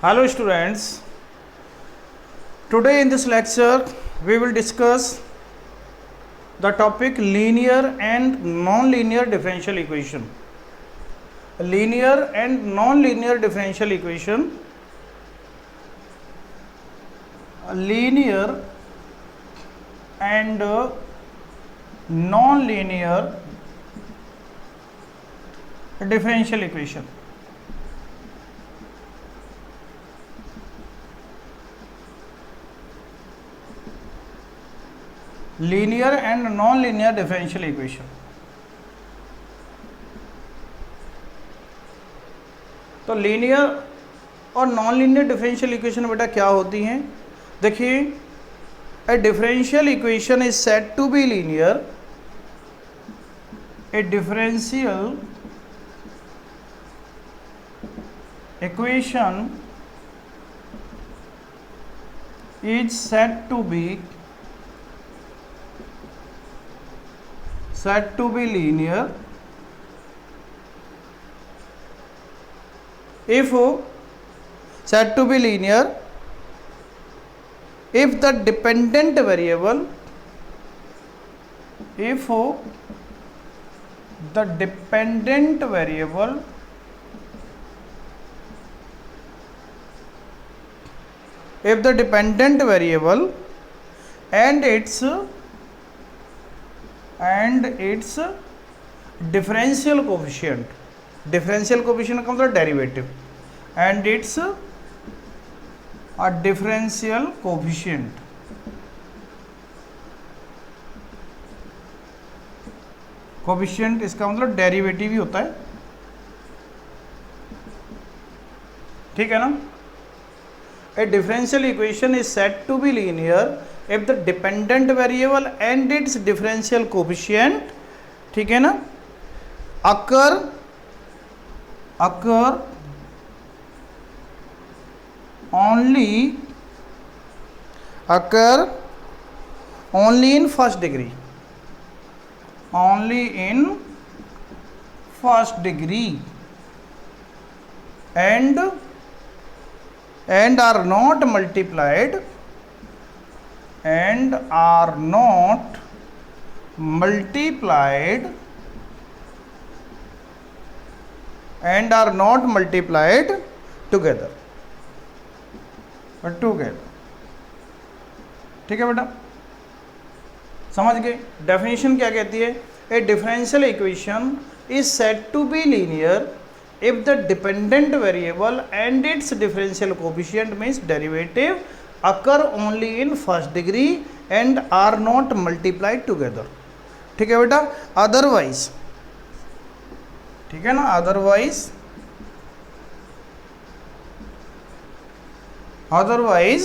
Hello students, today in this lecture we will discuss the topic linear and non-linear differential equation. Linear and non-linear differential equation. Linear and non-linear differential equation. Linear and non linear differential equation. तो linear और non linear differential equation बेटा क्या होती हैं? देखिए, a differential equation is said to be linear. A differential equation is said to be linear if said to be linear if the dependent variable if the dependent variable and its differential coefficient का मतलब derivative and its a differential coefficient इसका मतलब derivative ही होता है, ठीक है ना। A differential equation is said to be linear if the dependent variable and its differential coefficient, ठीक है ना, occur only in first degree and are not multiplied together, ठीक है बेटा, समझ गए। डेफिनेशन क्या कहती है? A differential equation is said to be linear if the dependent variable and its differential coefficient means derivative occur only in first degree and are not multiplied together, ठीक है बेटा। अदरवाइज, ठीक है ना, अदरवाइज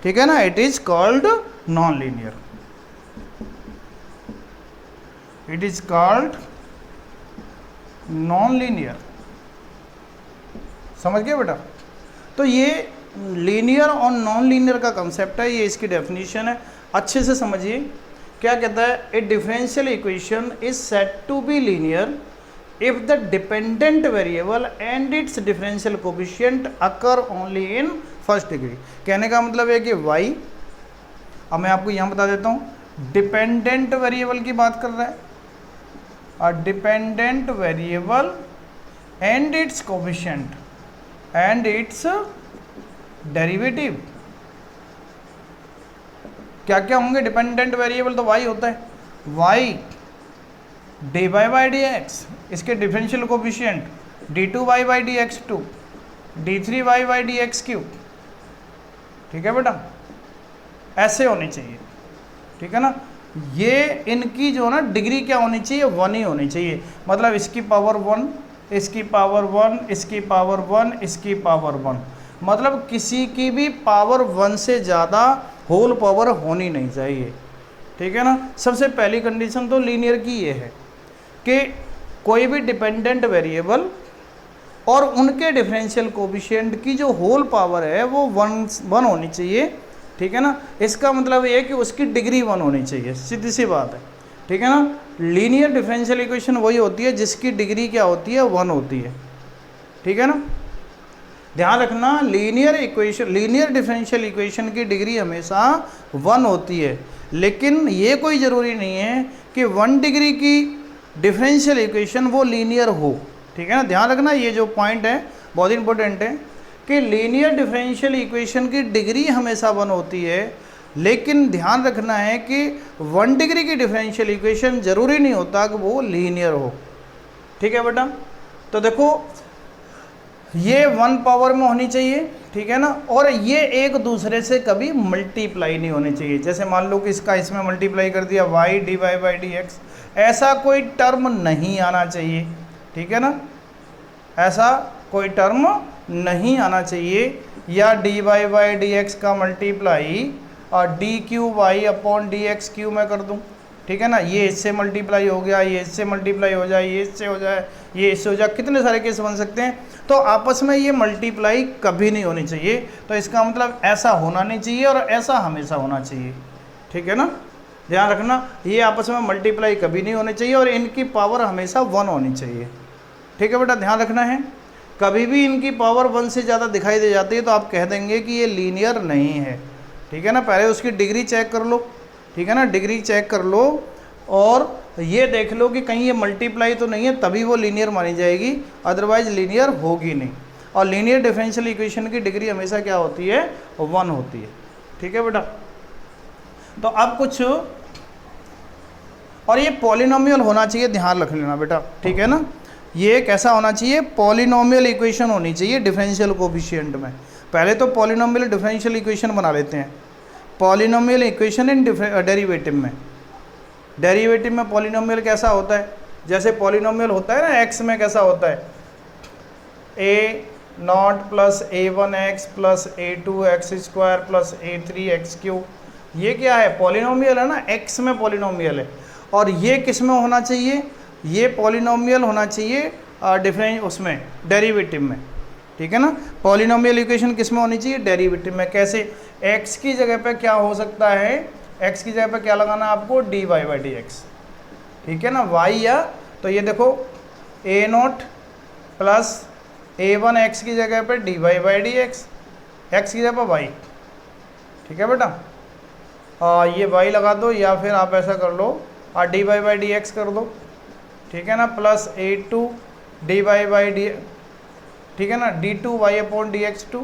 ठीक है ना, it is called non linear, it is called non linear, समझ गए बेटा। तो ये लीनियर और नॉन लीनियर का कंसेप्ट है, ये इसकी डेफिनेशन है, अच्छे से समझिए। क्या कहता है? A differential equation is said to be linear if the dependent variable and its differential coefficient occur only in first degree. कहने का मतलब है कि वाई, अब मैं आपको यहाँ बता देता हूँ, डिपेंडेंट वेरिएबल की बात कर रहा है, a dependent variable and its coefficient and its derivative। क्या क्या होंगे डिपेंडेंट वेरिएबल? तो y होता है, y dy by D X, इसके differential coefficient d2y by D x two, d3y by D X cube, ठीक है बेटा, ऐसे होनी चाहिए, ठीक है ना। ये इनकी जो ना डिग्री क्या होनी चाहिए? 1 ही होनी चाहिए, मतलब इसकी पावर 1, इसकी पावर 1, इसकी पावर 1, इसकी पावर 1, मतलब किसी की भी पावर 1 से ज़्यादा होल पावर होनी नहीं चाहिए, ठीक है ना। सबसे पहली कंडीशन तो लीनियर की ये है कि कोई भी डिपेंडेंट वेरिएबल और उनके डिफरेंशियल कोएफिशिएंट की जो होल पावर है वो 1 होनी चाहिए, ठीक है ना। इसका मतलब ये है कि उसकी डिग्री 1 होनी चाहिए, सीधी सी बात है, ठीक है ना। लीनियर डिफरेंशियल इक्वेशन वही होती है जिसकी डिग्री क्या होती है? 1 होती है, ठीक है ना। ध्यान रखना, linear equation, linear differential equation की डिग्री हमेशा 1 होती है, लेकिन ये कोई ज़रूरी नहीं है कि 1 डिग्री की डिफरेंशियल इक्वेशन वो लीनियर हो। ठीक है ना, ध्यान रखना, ये जो पॉइंट है बहुत इंपॉर्टेंट है कि लीनियर डिफरेंशियल इक्वेशन की डिग्री हमेशा 1 होती है, लेकिन ध्यान रखना है कि 1 डिग्री की डिफरेंशियल इक्वेशन ज़रूरी नहीं होता कि वो लीनियर हो। ठीक है बेटा, तो देखो ये 1 पावर में होनी चाहिए, ठीक है ना, और ये एक दूसरे से कभी मल्टीप्लाई नहीं होने चाहिए। जैसे मान लो कि इसका इसमें मल्टीप्लाई कर दिया y dy by D x, ऐसा कोई टर्म नहीं आना चाहिए। ठीक है ना, ऐसा कोई टर्म नहीं आना चाहिए, या dy बाई डी एक्स का मल्टीप्लाई और d Q Y upon D x q में कर दूँ। ठीक है ना, ये इससे मल्टीप्लाई हो गया, ये इससे मल्टीप्लाई हो जाए, ये इससे हो जाए, ये इससे हो जाए, कितने सारे केस बन सकते हैं। तो आपस में ये मल्टीप्लाई कभी नहीं होनी चाहिए। तो इसका मतलब ऐसा होना नहीं चाहिए और ऐसा हमेशा होना चाहिए। ठीक है ना, ध्यान रखना, ये आपस में मल्टीप्लाई कभी नहीं होने चाहिए और इनकी पावर हमेशा 1 होनी चाहिए। ठीक है बेटा, ध्यान रखना है, कभी भी इनकी पावर 1 से ज़्यादा दिखाई दे जाती है तो आप कह देंगे कि ये लीनियर नहीं है। ठीक है ना, पहले उसकी डिग्री चेक कर लो। ठीक है ना, डिग्री चेक कर लो और ये देख लो कि कहीं ये मल्टीप्लाई तो नहीं है, तभी वो लीनियर मानी जाएगी, अदरवाइज लीनियर होगी नहीं। और लीनियर डिफरेंशियल इक्वेशन की डिग्री हमेशा क्या होती है, 1 होती है। ठीक है बेटा, तो अब कुछ, और ये पॉलिनोमियल होना चाहिए, ध्यान रख लेना बेटा। ठीक है ना, ये कैसा होना चाहिए, पॉलिनोमियल इक्वेशन होनी चाहिए डिफरेंशियल कोफिशिएंट में। पहले तो पॉलिनोमियल डिफरेंशियल इक्वेशन बना लेते हैं। पॉलिनोमियल इक्वेशन इन डेरिवेटिव में, डेरिवेटिव में पॉलिनोमियल कैसा होता है, जैसे पॉलिनोमियल होता है ना एक्स में, कैसा होता है A nought plus a1x plus a2x square plus a3x3। ये क्या है, पॉलिनोमियल है ना, एक्स में पॉलिनोमियल है। और ये किस में होना चाहिए, ये पॉलिनोमियल होना चाहिए डिफरेंट उसमें, डेरिवेटिव में। ठीक है ना, पॉलिनोमियल इक्वेशन किस में होनी चाहिए, डेरिवेटिव में। कैसे, x की जगह पे क्या हो सकता है, x की जगह पे क्या लगाना है आपको, dy बाई डी एक्स। ठीक है ना, y या, तो ये देखो a नॉट प्लस a1x की जगह पे dy by D X, x की जगह पे y। ठीक है बेटा, ये y लगा दो, या फिर आप ऐसा कर लो dy बाई डी एक्स कर दो। ठीक है ना, plus a2 dy by D, ठीक है ना, d2 y upon D x 2।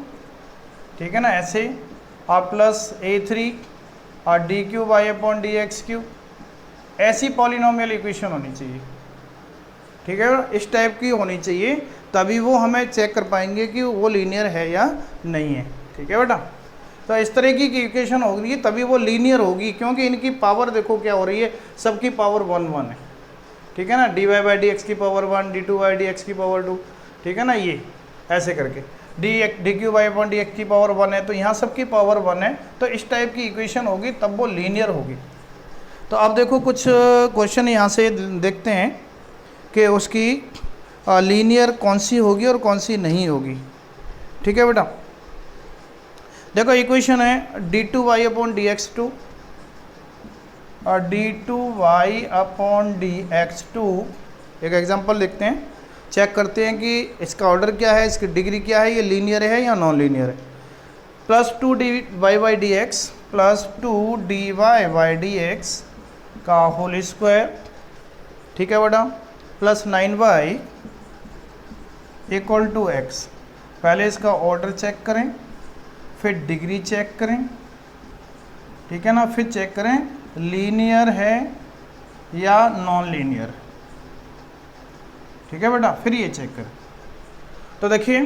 ठीक है ना, ऐसे, और प्लस a3 और d Q Y upon D x q. ऐसी पॉलिनोमियल इक्वेशन होनी चाहिए। ठीक है, इस टाइप की होनी चाहिए, तभी वो हमें चेक कर पाएंगे कि वो लीनियर है या नहीं है। ठीक है बेटा, तो इस तरह की इक्वेशन होगी तभी वो लीनियर होगी, क्योंकि इनकी पावर देखो क्या हो रही है, सबकी पावर 1 है। ठीक है ना, D Y by D x की power 1, D two by D x की पावर 2। ठीक है ना, ये ऐसे करके D Q Y upon D x की पावर 1 है, तो यहाँ सबकी पावर 1 है, तो इस टाइप की इक्वेशन होगी तब वो लीनियर होगी। तो अब देखो कुछ क्वेश्चन यहाँ से देखते हैं कि उसकी लीनियर कौन सी होगी और कौन सी नहीं होगी। ठीक है बेटा, देखो इक्वेशन है d two y upon D x 2 और d two y upon D x 2। एक एग्जांपल देखते हैं, चेक करते हैं कि इसका ऑर्डर क्या है, इसकी डिग्री क्या है, ये लीनियर है या नॉन लीनियर है। Plus 2 d Y by D x plus 2 d Y by D x का होल स्क्वायर। ठीक है बेटा, plus 9y equal to x. पहले इसका ऑर्डर चेक करें, फिर डिग्री चेक करें। ठीक है ना, फिर चेक करें लीनियर है या नॉन लीनियर। ठीक है बेटा, फिर ये चेक करें। तो देखिए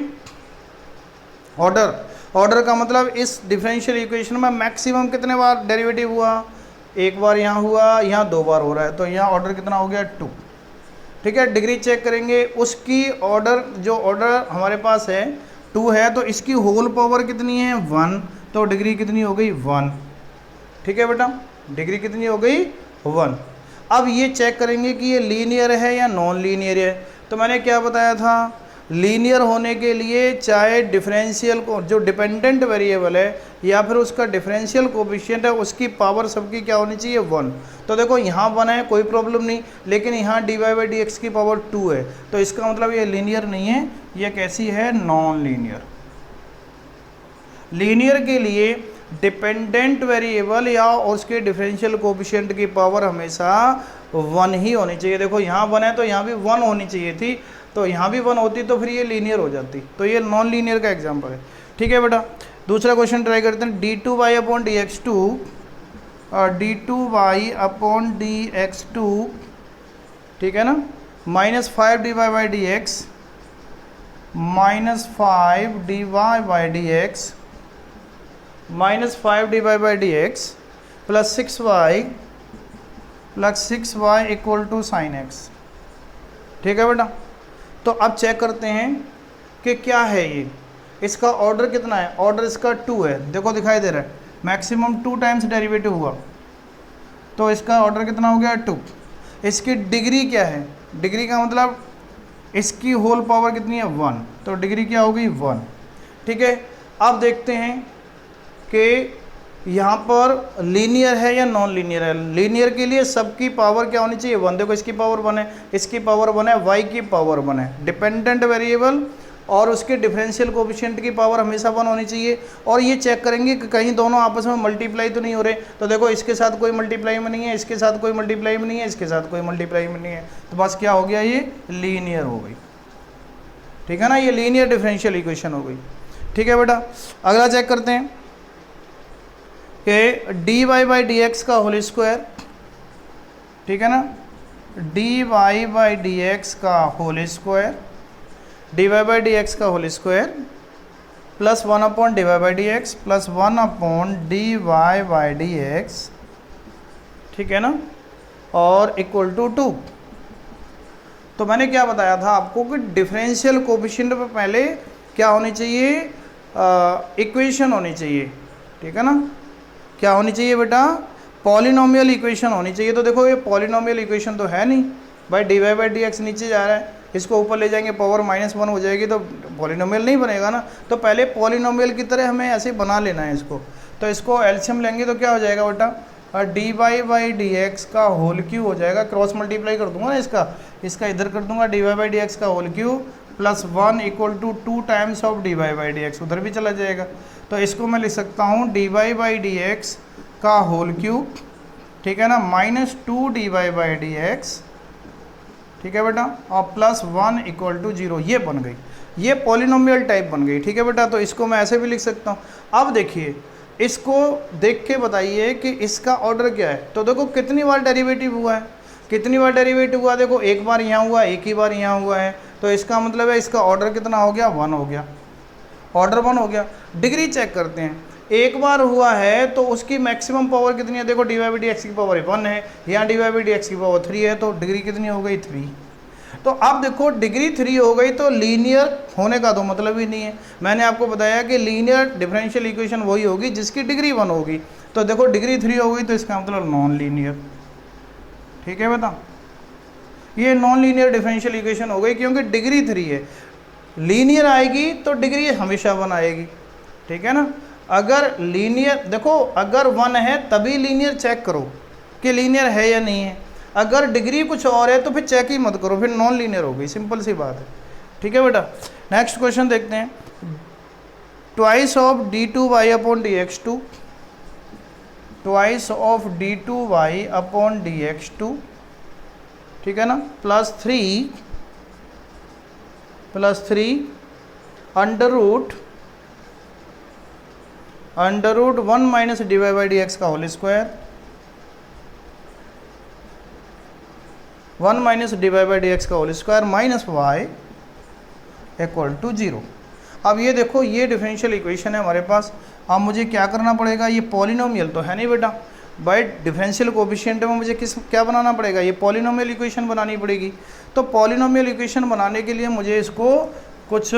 ऑर्डर का मतलब इस डिफरेंशियल इक्वेशन में मैक्सिमम कितने बार डेरिवेटिव हुआ, एक बार यहाँ हुआ, यहाँ 2 बार हो रहा है, तो यहाँ ऑर्डर कितना हो गया 2। ठीक है, डिग्री चेक करेंगे, उसकी ऑर्डर जो ऑर्डर हमारे पास है 2 है, तो इसकी होल पावर कितनी है 1, तो डिग्री कितनी हो गई 1। ठीक है बेटा, डिग्री कितनी हो गई 1। अब ये चेक करेंगे कि ये लीनियर है या नॉन लीनियर है। तो मैंने क्या बताया था, लीनियर होने के लिए चाहे डिफरेंशियल को जो डिपेंडेंट वेरिएबल है या फिर उसका डिफरेंशियल कोफिशिएंट है, उसकी पावर सबकी क्या होनी चाहिए 1। तो देखो यहाँ 1 है, कोई प्रॉब्लम नहीं, लेकिन यहाँ d Y by D x की पावर 2 है, तो इसका मतलब ये लीनियर नहीं है, ये कैसी है, नॉन लीनियर। लीनियर के लिए डिपेंडेंट वेरिएबल या उसके डिफरेंशियल कोफिशिएंट की पावर हमेशा 1 ही होनी चाहिए। देखो यहाँ 1 है तो यहाँ भी 1 होनी चाहिए थी, तो यहाँ भी 1 होती तो फिर ये लीनियर हो जाती। तो ये नॉन लीनियर का एग्जांपल है। ठीक है बेटा, दूसरा क्वेश्चन ट्राई करते हैं। d2y अपॉन dx2 और d2y अपॉन dx2, ठीक है ना, -5 -5 dy/dx plus 6y equal to sine x। ठीक है बेटा, तो अब चेक करते हैं कि क्या है ये, इसका ऑर्डर कितना है। ऑर्डर इसका 2 है, देखो दिखाई दे रहा है, मैक्सिमम 2 टाइम्स डेरिवेटिव हुआ, तो इसका ऑर्डर कितना हो गया 2। इसकी डिग्री क्या है, डिग्री का मतलब इसकी होल पावर कितनी है 1, तो डिग्री क्या होगी 1। ठीक है, अब देखते हैं कि यहाँ पर लीनियर है या नॉन लीनियर है। लीनियर के लिए सबकी पावर क्या होनी चाहिए 1। देखो इसकी पावर 1 है, इसकी पावर 1 है, y की पावर 1 है। डिपेंडेंट वेरिएबल और उसके डिफरेंशियल कोफिशिएंट की पावर हमेशा 1 होनी चाहिए। और ये चेक करेंगे कि कहीं दोनों आपस में मल्टीप्लाई तो नहीं हो रहे। तो देखो इसके साथ कोई मल्टीप्लाई में नहीं है, इसके साथ कोई मल्टीप्लाई में नहीं है, इसके साथ कोई मल्टीप्लाई में नहीं है, तो बस क्या हो गया, ये लीनियर हो गई। ठीक है ना, ये लीनियर डिफरेंशियल इक्वेशन हो गई। ठीक है बेटा, अगला चेक करते हैं कि dy/dx का होल स्क्वायर, ठीक है ना, dy/dx का होल स्क्वायर, dy/dx का whole square plus 1 upon dy/dx plus 1 upon dy/dx, ठीक है ना, और इक्वल टू 2। तो मैंने क्या बताया था आपको कि डिफरेंशियल कोफिशिएंट पे पहले क्या होनी चाहिए, इक्वेशन होनी चाहिए। ठीक है ना, क्या होनी चाहिए बेटा, पॉलिनोमियल इक्वेशन होनी चाहिए। तो देखो ये पॉलिनोमियल इक्वेशन तो है नहीं भाई, dy/dx नीचे जा रहा है, इसको ऊपर ले जाएंगे पावर -1 हो जाएगी, तो पॉलिनोमियल नहीं बनेगा ना। तो पहले पॉलिनोमियल की तरह हमें ऐसे बना लेना है इसको। तो इसको एलसीएम लेंगे तो क्या हो जाएगा बेटा, dy/dx का होल क्यूब हो जाएगा, क्रॉस मल्टीप्लाई कर दूंगा ना इसका इधर कर दूंगा, dy/dx का whole cube plus 1 equal to 2 times of dy/dx, उधर भी चला जाएगा। तो इसको मैं लिख सकता हूँ dy/dx का होल क्यूब, ठीक है ना, -2 dy/dx, ठीक है बेटा, और प्लस 1 इक्वल टू 0, ये बन गई, ये पॉलिनोमियल टाइप बन गई। ठीक है बेटा, तो इसको मैं ऐसे भी लिख सकता हूँ। अब देखिए, इसको देख के बताइए कि इसका ऑर्डर क्या है। तो देखो कितनी बार डेरिवेटिव हुआ है, कितनी बार डेरिवेटिव हुआ, देखो एक बार यहाँ हुआ, एक ही बार यहाँ हुआ है, तो इसका मतलब है इसका ऑर्डर कितना हो गया, 1 हो गया, ऑर्डर 1 हो गया। डिग्री चेक करते हैं, एक बार हुआ है तो उसकी मैक्सिमम पावर कितनी है, देखो dy/dx की पावर 1 है, यहाँ dy/dx की पावर 3 है, तो डिग्री कितनी हो गई 3। तो अब देखो डिग्री 3 हो गई, तो लीनियर होने का तो मतलब ही नहीं है। मैंने आपको बताया कि लीनियर डिफरेंशियल इक्वेशन वही होगी जिसकी डिग्री 1 होगी। तो देखो डिग्री 3 हो गई, तो इसका मतलब नॉन लीनियर। ठीक है बेटा, ये नॉन लीनियर डिफरेंशियल इक्वेशन हो गई, क्योंकि डिग्री 3 है। लीनियर आएगी तो डिग्री हमेशा 1 आएगी। ठीक है ना, अगर लीनियर, देखो अगर 1 है तभी लीनियर चेक करो कि लीनियर है या नहीं है। अगर डिग्री कुछ और है तो फिर चेक ही मत करो, फिर नॉन लीनियर हो गई, सिंपल सी बात है। ठीक है बेटा, नेक्स्ट क्वेश्चन देखते हैं। Twice of d2y upon dx2, twice of d2y upon dx2, ठीक है ना, plus 3 under root 1 minus dy/dx का होल स्क्वायर, 1 माइनस dy/dx का whole square minus y equal to 0। अब ये देखो, ये डिफरेंशियल इक्वेशन है हमारे पास। अब मुझे क्या करना पड़ेगा, ये पॉलिनोमियल तो है नहीं बेटा, बाय डिफरेंशियल कोफिशिएंट में मुझे क्या बनाना पड़ेगा, ये पॉलिनोमियल इक्वेशन बनानी पड़ेगी। तो पॉलिनोमियल इक्वेशन बनाने के लिए मुझे इसको कुछ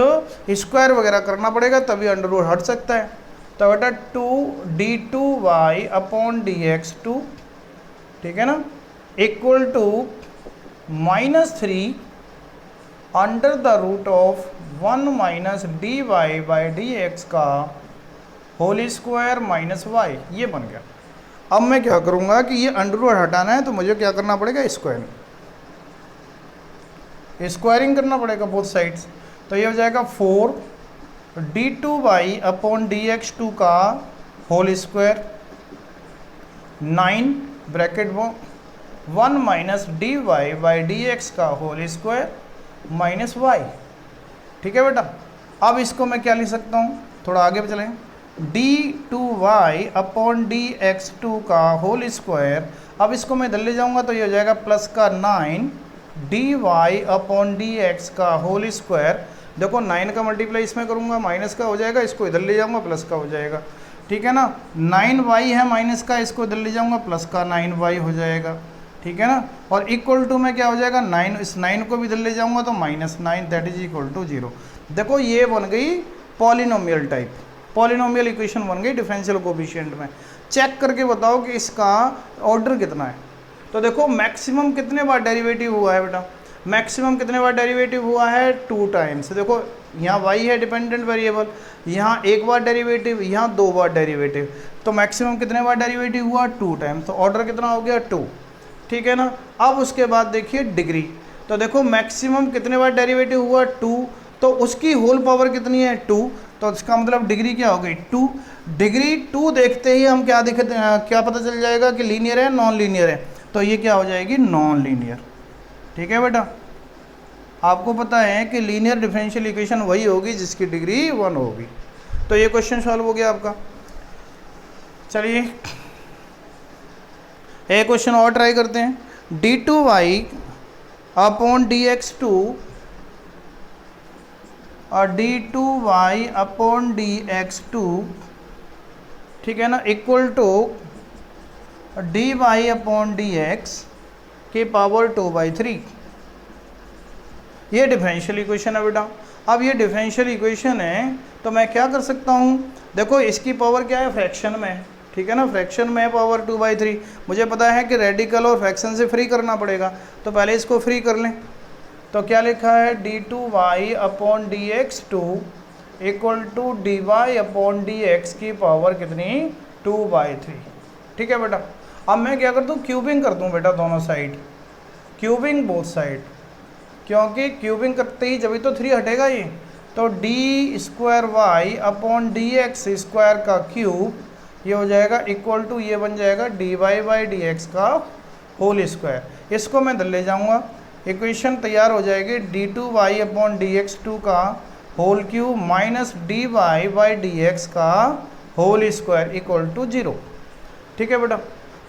स्क्वायर वगैरह करना पड़ेगा, तभी अंडर रूट हट सकता है। तो बेटा 2d2y अपॉन dx2, ठीक है ना, equal to -3 under the root of 1 minus dy/dx का होल स्क्वायर माइनस y, ये बन गया। अब मैं क्या करूँगा कि ये अंडर रूट हटाना है, तो मुझे क्या करना पड़ेगा, स्क्वायरिंग करना पड़ेगा बोथ साइड्स। तो ये हो जाएगा 4 d2y अपॉन dx2 का होल स्क्वायर 9 ब्रैकेट वो 1 minus d Y by D x का होल स्क्वायर माइनस वाई। ठीक है बेटा, अब इसको मैं क्या लिख सकता हूँ, थोड़ा आगे पे चलें, d2y अपॉन dx2 का होल स्क्वायर, अब इसको मैं इधर ले जाऊँगा तो ये हो जाएगा प्लस का 9 dy अपॉन dx का होल स्क्वायर। देखो 9 का मल्टीप्लाई इसमें करूँगा माइनस का हो जाएगा, इसको इधर ले जाऊँगा प्लस का हो जाएगा। ठीक है ना, 9y है माइनस का, इसको इधर ले जाऊँगा प्लस का 9y हो जाएगा। ठीक है ना, और इक्वल टू में क्या हो जाएगा 9, इस 9 को भी इधर ले जाऊँगा तो minus 9 that is equal to 0। देखो ये बन गई पॉलिनोमियल टाइप, पॉलिनोमियल इक्वेशन बन गई डिफरेंशियल कोएफिशिएंट में। चेक करके बताओ कि इसका ऑर्डर कितना है। तो देखो मैक्सिमम कितने बार डेरिवेटिव हुआ है बेटा, मैक्सिमम कितने बार डेरिवेटिव हुआ है 2 टाइम्स। देखो यहाँ y है डिपेंडेंट वेरिएबल, यहाँ एक बार डेरिवेटिव, यहाँ 2 बार डेरिवेटिव, तो मैक्सिमम कितने बार डेरिवेटिव हुआ 2 टाइम्स, तो ऑर्डर कितना हो गया 2। ठीक है ना, अब उसके बाद देखिए डिग्री, तो देखो मैक्सिमम कितने बार डेरिवेटिव हुआ 2, तो उसकी होल पावर कितनी है 2, तो इसका मतलब डिग्री क्या हो गई 2। डिग्री 2 देखते ही हम क्या क्या पता चल जाएगा कि लीनियर है नॉन लीनियर है, तो ये क्या हो जाएगी नॉन लीनियर। ठीक है बेटा, आपको पता है कि लीनियर डिफरेंशियल इक्वेशन वही होगी जिसकी डिग्री 1 होगी। तो ये क्वेश्चन सॉल्व हो गया आपका। चलिए एक क्वेश्चन और ट्राई करते हैं, d2y अपॉन dx2 और d2y अपॉन dx2, ठीक है ना, equal to dy upon dx की पावर 2/3। ये डिफरेंशियल इक्वेशन है बेटा। अब ये डिफरेंशियल इक्वेशन है तो मैं क्या कर सकता हूँ, देखो इसकी पावर क्या है फ्रैक्शन में, ठीक है ना, फ्रैक्शन में पावर 2/3। मुझे पता है कि रेडिकल और फ्रैक्शन से फ्री करना पड़ेगा, तो पहले इसको फ्री कर लें। तो क्या लिखा है d2y upon dx2 equal to dy upon dx की पावर कितनी 2/3। ठीक है बेटा, अब मैं क्या करता हूँ क्यूबिंग कर दूँ बेटा दोनों साइड, क्यूबिंग बोथ साइड, क्योंकि क्यूबिंग करते ही जब तो 3 हटेगा ये, तो d² y upon dx square का क्यूब ये हो जाएगा इक्वल टू ये बन जाएगा dy बाई dx का होल स्क्वायर। इसको मैं इधर ले जाऊँगा, इक्वेशन तैयार हो जाएगी d2y अपॉन dx2 का whole cube minus dy by dx का होल स्क्वायर इक्वल टू 0। ठीक है बेटा,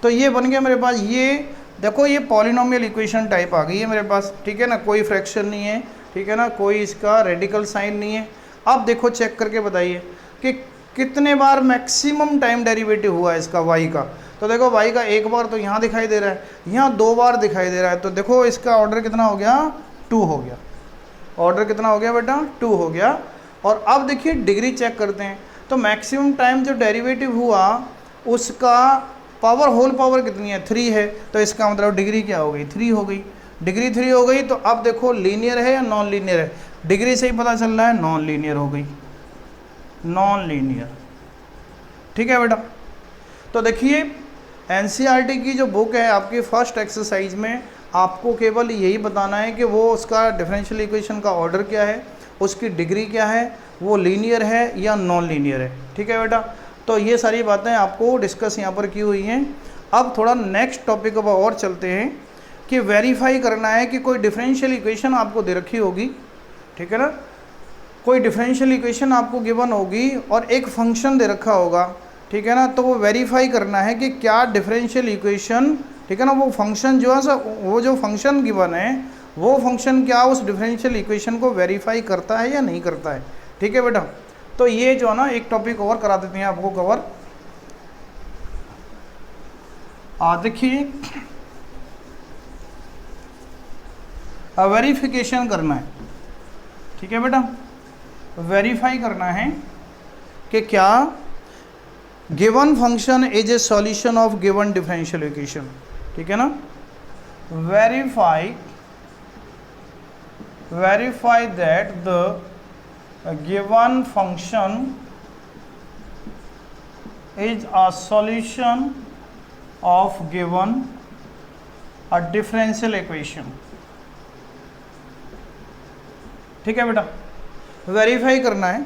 तो ये बन गया मेरे पास, ये देखो ये पॉलिनोमियल इक्वेशन टाइप आ गई है मेरे पास। ठीक है ना, कोई फ्रैक्शन नहीं है, ठीक है ना, कोई इसका रेडिकल साइन नहीं है। अब देखो चेक करके बताइए कि कितने बार मैक्सिमम टाइम डेरिवेटिव हुआ है इसका y का। तो देखो y का एक बार तो यहाँ दिखाई दे रहा है, यहाँ 2 बार दिखाई दे रहा है, तो देखो इसका ऑर्डर कितना हो गया 2 हो गया। ऑर्डर कितना हो गया बेटा 2 हो गया। और अब देखिए डिग्री चेक करते हैं, तो मैक्सिमम टाइम जो डेरिवेटिव हुआ उसका पावर होल पावर कितनी है 3 है, तो इसका मतलब डिग्री क्या हो गई 3 हो गई। डिग्री 3 हो गई, तो अब देखो लीनियर है या नॉन लीनियर है, डिग्री से ही पता चल रहा है नॉन लीनियर हो गई, नॉन लीनियर। ठीक है बेटा, तो देखिए एनसीईआरटी की जो बुक है आपकी फर्स्ट एक्सरसाइज में आपको केवल यही बताना है कि वो उसका डिफरेंशियल इक्वेशन का ऑर्डर क्या है, उसकी डिग्री क्या है, वो लीनियर है या नॉन लीनियर है। ठीक है बेटा, तो ये सारी बातें आपको डिस्कस यहाँ पर की हुई हैं। अब थोड़ा नेक्स्ट टॉपिक पर और चलते हैं कि वेरीफाई करना है कि कोई डिफरेंशियल इक्वेशन आपको दे रखी होगी, ठीक है ना, कोई डिफरेंशियल इक्वेशन आपको गिवन होगी और एक फंक्शन दे रखा होगा, ठीक है ना, तो वो वेरीफाई करना है कि क्या डिफरेंशियल इक्वेशन, ठीक है ना, वो फंक्शन जो है वो जो फंक्शन गिवन है वो फंक्शन क्या उस डिफरेंशियल इक्वेशन को वेरीफाई करता है या नहीं करता है। ठीक है बेटा, तो ये जो है ना एक टॉपिक और करा देते हैं आपको कवर। देखिए वेरिफिकेशन करना है, ठीक है बेटा, वेरीफाई करना है कि क्या given function is a solution of given differential equation. ठीक है ना, verify that the given function is a solution of given a differential equation। ठीक है बेटा, वेरीफाई करना है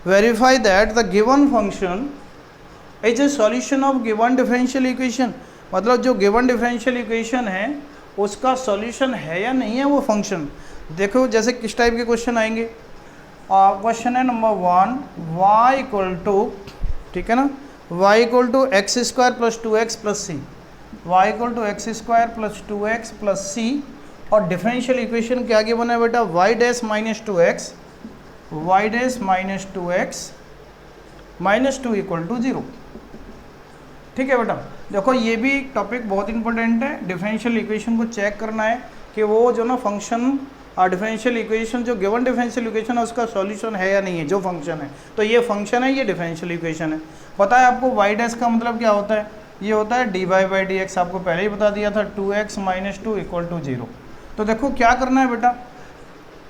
verify that the given function is a solution of given differential equation, मतलब जो गिवन डिफरेंशियल इक्वेशन है उसका सॉल्यूशन है या नहीं है वो फंक्शन। देखो जैसे किस टाइप के क्वेश्चन आएंगे। क्वेश्चन है नंबर 1, y इक्वल टू, ठीक है ना, y equal to X square plus 2x plus C, Y equal to X square plus 2x plus C, और डिफरेंशियल इक्वेशन क्या आगे बना है बेटा, y dash minus 2x, y dash minus 2x minus 2 equal to 0। ठीक है बेटा, देखो ये भी टॉपिक बहुत इंपॉर्टेंट है, डिफरेंशियल इक्वेशन को चेक करना है कि वो जो ना फंक्शन डिफरेंशियल इक्वेशन, जो गिवन डिफरेंशियल इक्वेशन है उसका सॉल्यूशन है या नहीं है, जो फंक्शन है। तो ये फंक्शन है, ये डिफरेंशियल इक्वेशन है। पता है आपको y डैश का मतलब क्या होता है, ये होता है dy बाई डी एक्स, आपको पहले ही बता दिया था, 2x माइनस 2 इक्वल टू 0। तो देखो क्या करना है बेटा,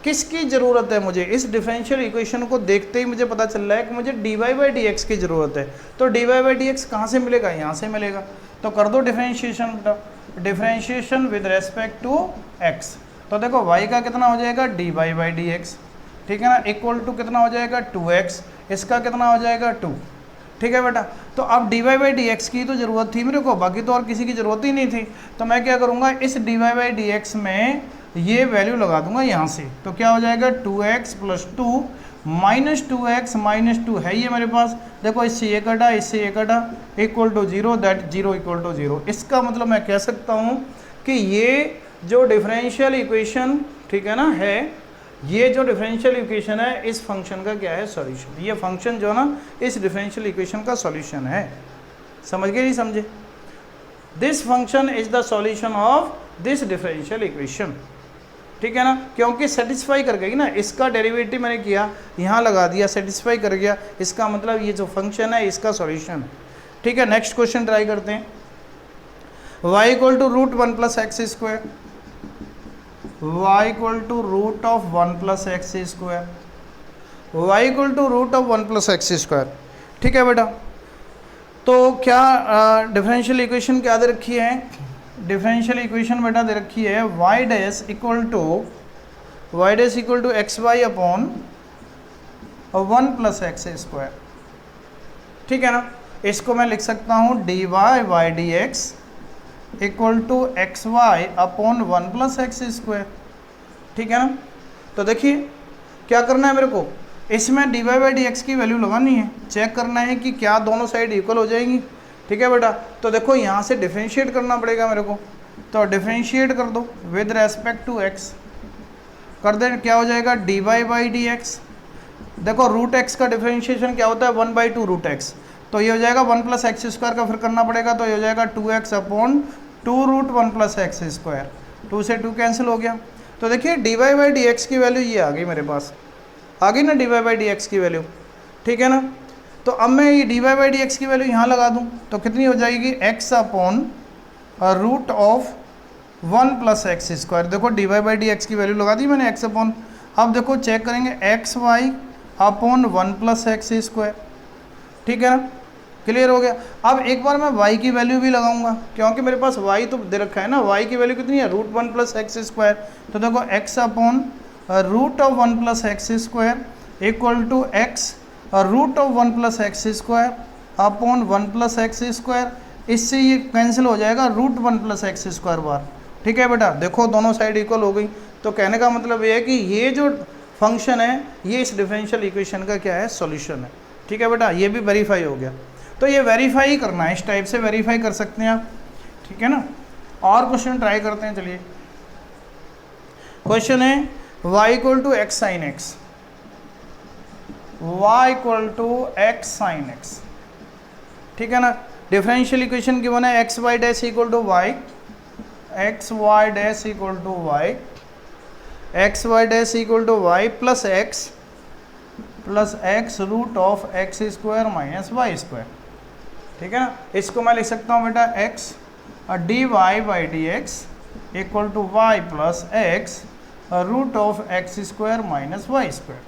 किसकी ज़रूरत है मुझे, इस डिफरेंशियल इक्वेशन को देखते ही मुझे पता चल रहा है कि मुझे dy बाई डी एक्स की ज़रूरत है। तो dy बाई डी एक्स कहाँ से मिलेगा, यहाँ से मिलेगा। तो कर दो डिफरेंशिएशन बेटा, differentiation with respect to x। तो देखो y का कितना हो जाएगा dy बाई डी एक्स, ठीक है ना, इक्वल टू कितना हो जाएगा 2x, इसका कितना हो जाएगा 2। ठीक है बेटा, तो अब dy बाई डी एक्स की तो ज़रूरत थी मेरे को, बाकी तो और किसी की ज़रूरत ही नहीं थी। तो मैं क्या करूँगा, इस dy बाई डी एक्स में ये वैल्यू लगा दूंगा यहाँ से। तो क्या हो जाएगा 2x plus 2 minus 2x minus 2 है ये मेरे पास। देखो इससे ये कटा, इससे ये कटा, equal to 0, that 0 equal to 0। इसका मतलब मैं कह सकता हूँ कि ये जो डिफरेंशियल इक्वेशन, ठीक है ना, है, ये जो डिफरेंशियल इक्वेशन है इस फंक्शन का क्या है, सॉल्यूशन। ये फंक्शन जो ना इस डिफरेंशियल इक्वेशन का सॉल्यूशन है। समझ गए नहीं समझे, this function is the solution of this differential equation. ठीक है ना, क्योंकि सेटिस्फाई कर गई ना, इसका डेरिवेटिव मैंने किया, यहाँ लगा दिया, सेटिस्फाई कर गया, इसका मतलब ये जो फंक्शन है इसका सॉल्यूशन है। ठीक है, नेक्स्ट क्वेश्चन ट्राई करते हैं। y equal to root 1 plus x square, y equal to root of 1 plus x square, y equal to root of 1 plus x square. ठीक है बेटा, तो क्या डिफरेंशियल इक्वेशन क्या दे रखी है, डिफरेंशियल इक्वेशन बेटा दे रखी है y dash equal to x y upon 1 plus x square. ठीक है ना, इसको मैं लिख सकता हूँ dy by D x equal to x y upon 1 plus x square. ठीक है ना, तो देखिए क्या करना है मेरे को, इसमें dy बाई डी एक्स की वैल्यू लगानी है, चेक करना है कि क्या दोनों साइड इक्वल हो जाएंगी। ठीक है बेटा, तो देखो यहाँ से डिफरेंशिएट करना पड़ेगा मेरे को, तो डिफरेंशिएट कर दो विद रेस्पेक्ट टू x, कर दे, क्या हो जाएगा dy बाई डी एक्स। देखो रूट x का डिफरेंशिएशन क्या होता है, 1/2 रूट x, तो ये हो जाएगा 1 प्लस एक्स स्क्वायर का फिर करना पड़ेगा, तो ये हो जाएगा 2x upon 2 root 1 plus x square, 2 से 2 कैंसिल हो गया। तो देखिए dy बाई डी एक्स की वैल्यू ये आ गई मेरे पास, आ गई ना dy बाई डी एक्स की वैल्यू। ठीक है ना, तो अब मैं ये dy बाई डी एक्स की वैल्यू यहाँ लगा दूँ तो कितनी हो जाएगी, x upon root of 1 plus x square. देखो dy बाई डी एक्स की वैल्यू लगा दी मैंने, x अपॉन, अब देखो चेक करेंगे x y upon 1 plus x square. ठीक है ना, क्लियर हो गया। अब एक बार मैं y की वैल्यू भी लगाऊंगा, क्योंकि मेरे पास y तो दे रखा है ना, y की वैल्यू कितनी है, रूट 1 प्लस एक्स स्क्वायर। तो देखो x upon root of 1 plus x square equal to x root of 1 plus x square upon 1 plus x square, इससे ये कैंसिल हो जाएगा रूट 1 प्लस एक्स स्क्वायर बार। ठीक है बेटा, देखो दोनों साइड इक्वल हो गई। तो कहने का मतलब ये है कि ये जो फंक्शन है ये इस डिफरेंशियल इक्वेशन का क्या है, सॉल्यूशन है। ठीक है बेटा, ये भी वेरीफाई हो गया। तो ये वेरीफाई करना है, इस टाइप से वेरीफाई कर सकते हैं आप। ठीक है ना, और क्वेश्चन ट्राई करते हैं। चलिए, क्वेश्चन है y equal to x sine x, y equal to x sine x. ठीक है ना, डिफरेंशियल इक्वेशन गिवन है x y dash equal to y, x y dash equal to y, x y dash equal to y plus x root of x square minus Y square. ठीक है ना, इसको मैं लिख सकता हूँ बेटा x D Y by D x equal to y plus x root of x square minus Y square.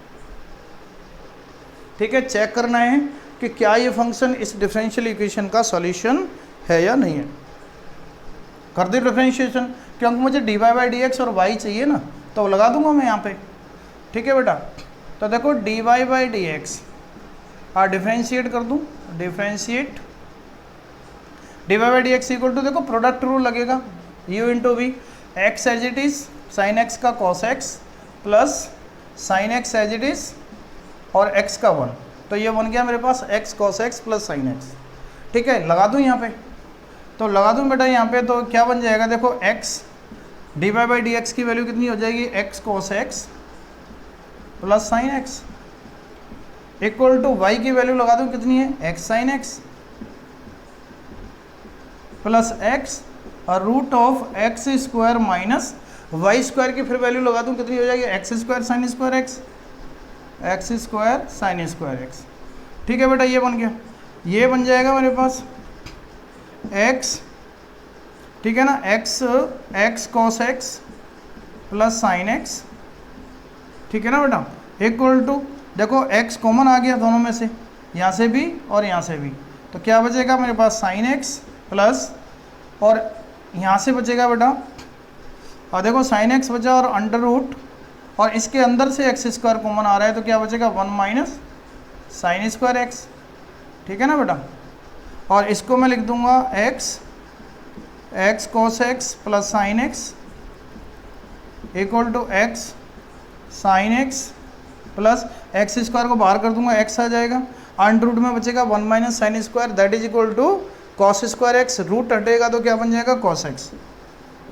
ठीक है, चेक करना है कि क्या ये फंक्शन इस डिफरेंशियल इक्वेशन का सॉल्यूशन है या नहीं है। कर दे डिफरेंशिएशन, क्योंकि मुझे d Y by D x और वाई चाहिए ना, तो लगा दूंगा मैं यहाँ पे। ठीक है बेटा, तो देखो D Y by D X differentiate कर दूँ, differentiate D Y by D x equal to, देखो प्रोडक्ट रूल लगेगा, U into V, X as it is sine X का cos x plus sine X as it is और X का 1, तो ये बन गया मेरे पास X cos x plus sine x. ठीक है, लगा दूँ यहाँ पे, तो लगा दूँ बेटा यहाँ पे, तो क्या बन जाएगा, देखो X D Y by D x की वैल्यू कितनी हो जाएगी, X cos x plus sine x equal to Y की वैल्यू लगा दूँ कितनी है, X sine x plus X और root of x square minus Y square की फिर वैल्यू लगा दूँ कितनी हो जाएगी, X square sine square X, X square sine square X. ठीक है बेटा, ये बन गया, ये बन जाएगा मेरे पास एक्स, ठीक है ना, x cos x plus sine x, ठीक है ना बेटा, इक्वल टू, देखो एक्स कॉमन आ गया दोनों में से, यहाँ से भी और यहाँ से भी, तो क्या बचेगा मेरे पास साइन एक्स प्लस, और यहाँ से बचेगा बेटा, और देखो साइन एक्स बचा और अंडर रूट, और इसके अंदर से एक्स स्क्वायर कॉमन आ रहा है, तो क्या बचेगा 1 माइनस साइन स्क्वायर एक्स। ठीक है ना बेटा, और इसको मैं लिख दूंगा x cos x plus sine x equal to x sine x plus x square को बाहर कर दूंगा, एक्स आ जाएगा, अंडर रूट में बचेगा 1 minus sine square that is equal to cos square x, root हटेगा तो क्या बन जाएगा कॉस एक्स।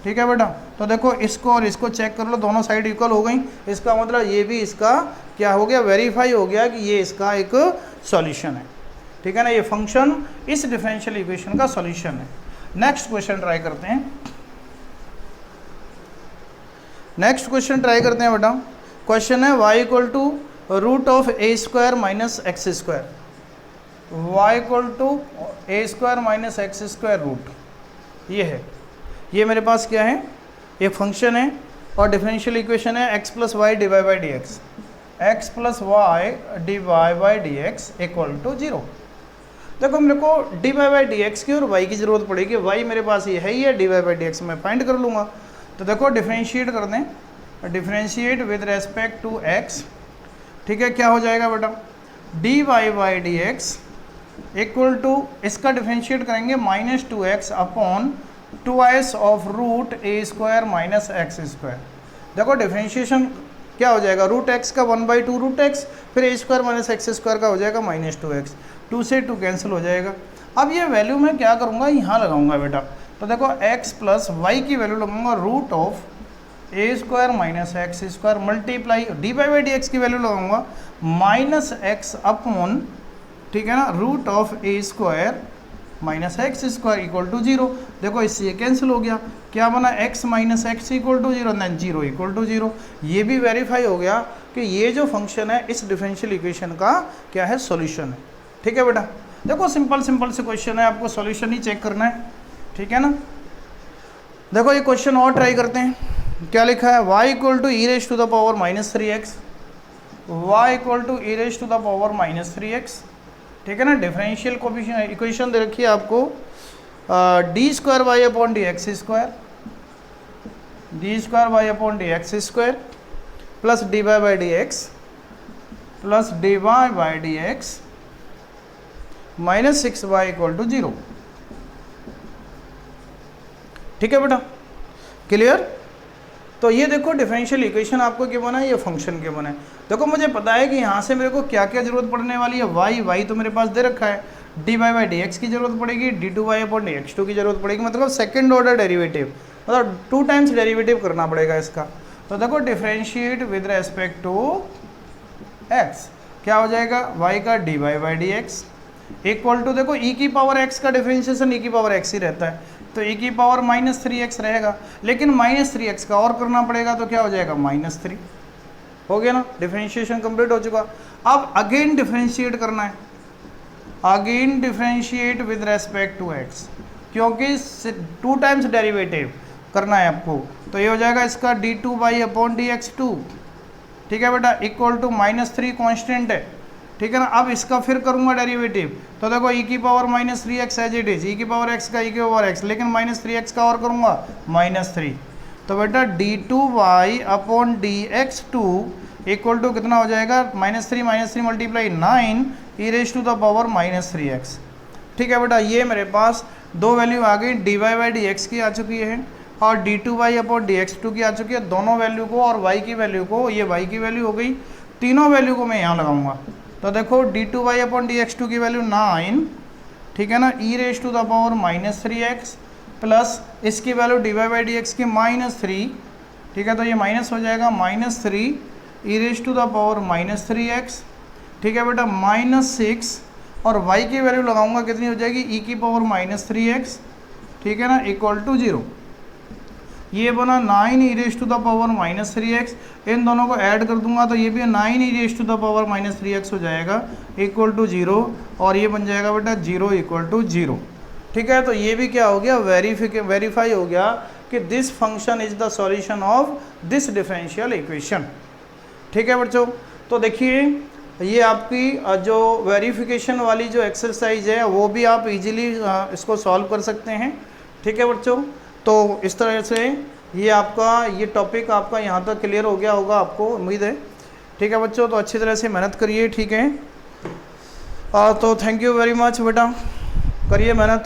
ठीक है बेटा, तो देखो इसको और इसको चेक कर लो, दोनों साइड इक्वल हो गई, इसका मतलब ये भी इसका क्या हो गया, वेरीफाई हो गया कि ये इसका एक सॉल्यूशन है। ठीक है ना, ये फंक्शन इस डिफरेंशियल इक्वेशन का सॉल्यूशन है। नेक्स्ट क्वेश्चन ट्राई करते हैं, नेक्स्ट क्वेश्चन ट्राई करते हैं बेटा। क्वेश्चन है y equal to root of a square minus x square, y equal to a square minus x square root, ये है, ये मेरे पास क्या है, एक फंक्शन है और डिफरेंशियल इक्वेशन है X plus Y dy by D X, X plus Y dy by D x equal to 0। देखो मेरे को D Y by D x की और वाई की ज़रूरत पड़ेगी, वाई मेरे पास ये है ही है, d Y by D x मैं फाइंड कर लूँगा। तो देखो डिफ्रेंशिएट कर दें, differentiate with respect to x, ठीक है, क्या हो जाएगा बेटा, d Y by D x equal to, इसका डिफ्रेंशिएट करेंगे minus 2x upon 2s of root a square minus x square. देखो डिफ्रेंशिएशन क्या हो जाएगा, रूट एक्स का 1/2 रूट एक्स, फिर ए स्क्वायर माइनस एक्स स्क्वायर का हो जाएगा माइनस 2x, 2 से 2 कैंसिल हो जाएगा। अब ये वैल्यू मैं क्या करूँगा, यहाँ लगाऊंगा बेटा, तो देखो x प्लस वाई की वैल्यू लगाऊंगा root of a square minus x square multiply d Y by D x की वैल्यू लगाऊंगा माइनस एक्स अपॉन, ठीक है ना, root of a square minus x square equal to 0। देखो इससे ये कैंसिल हो गया, क्या बना, x minus x equal to 0, then 0 equal to 0। ये भी वेरीफाई हो गया कि ये जो फंक्शन है इस डिफरेंशियल इक्वेशन का क्या है, सॉल्यूशन है। ठीक है बेटा, देखो सिंपल सिंपल से क्वेश्चन है, आपको सॉल्यूशन ही चेक करना है। ठीक है ना, देखो ये क्वेश्चन और ट्राई करते हैं, क्या लिखा है, y equal to e raise to the power minus 3x, y equal to e raise to the power minus 3x। ठीक है ना, डिफरेंशियल कोएफिशिएंट इक्वेशन दे रखी है आपको, d square y upon D x square, d square y upon D x square plus d Y by D x plus d Y by D x minus 6y equal to 0। ठीक है बेटा, clear. तो ये देखो differential equation आपको क्या बना है, ये फंक्शन के बना है। देखो मुझे पता है कि यहाँ से मेरे को क्या क्या जरूरत पड़ने वाली है, वाई तो मेरे पास दे रखा है, d Y by D x की जरूरत पड़ेगी, d two y upon D x two की जरूरत पड़ेगी, मतलब सेकंड ऑर्डर डेरिवेटिव, मतलब 2 टाइम्स डेरिवेटिव करना पड़ेगा इसका। तो देखो differentiate with respect to x, क्या हो जाएगा, वाई का d Y by D x equal to, देखो ई की पावर एक्स का डिफरेंशिएशन ई की पावर एक्स ही रहता है, तो ई की पावर माइनस 3x रहेगा, लेकिन माइनस 3x का और करना पड़ेगा, तो क्या हो जाएगा -3। हो गया ना, डिफरेंशिएशन कंप्लीट हो चुका। अब अगेन डिफरेंशिएट करना है, again differentiate with respect to x, क्योंकि 2 टाइम्स डेरिवेटिव करना है आपको, तो ये हो जाएगा इसका d2y अपॉन dx2। ठीक है बेटा, इक्वल टू -3 कॉन्स्टेंट है। ठीक है ना, अब इसका फिर करूंगा डेरिवेटिव, तो देखो e की power -3x as it is, e की पावर x का e की पावर x, लेकिन -3x का और करूंगा -3, तो बेटा d2y upon dx2 equal to कितना हो जाएगा, -3 मल्टीप्लाई 9 e⁻⁻3x। ठीक है बेटा, ये मेरे पास दो वैल्यू आ गई, dy/dx की आ चुकी है और d2y/dx2 की आ चुकी है। दोनों वैल्यू को और y की वैल्यू को, ये y की वैल्यू हो गई, तीनों वैल्यू को मैं यहाँ लगाऊंगा। तो देखो d2y/dx2 की वैल्यू 9, ठीक है ना, e⁻⁻3x प्लस इसकी वैल्यू dy/dx की -3, ठीक है, तो ये माइनस हो जाएगा, -3 e⁻⁻3x, ठीक है बेटा, -6 और y की वैल्यू लगाऊंगा कितनी हो जाएगी, e⁻⁻3x, ठीक है ना, इक्वल टू 0। ये बना 9 e⁻⁻3x, इन दोनों को ऐड कर दूंगा तो ये भी 9 e⁻⁻3x हो जाएगा इक्वल टू 0, और ये बन जाएगा बेटा 0 इक्वल टू 0। ठीक है, तो ये भी क्या हो गया, वेरीफाई हो गया कि this function is the solution of this differential equation. ठीक है बच्चों, तो देखिए ये आपकी जो वेरिफिकेशन वाली जो एक्सरसाइज है वो भी आप इजीली इसको सॉल्व कर सकते हैं। ठीक है बच्चों, तो इस तरह से ये आपका ये टॉपिक आपका यहाँ तक क्लियर हो गया होगा, आपको उम्मीद है। ठीक है बच्चों, तो अच्छी तरह से मेहनत करिए। ठीक है, तो थैंक यू वेरी मच बेटा, करिए मेहनत।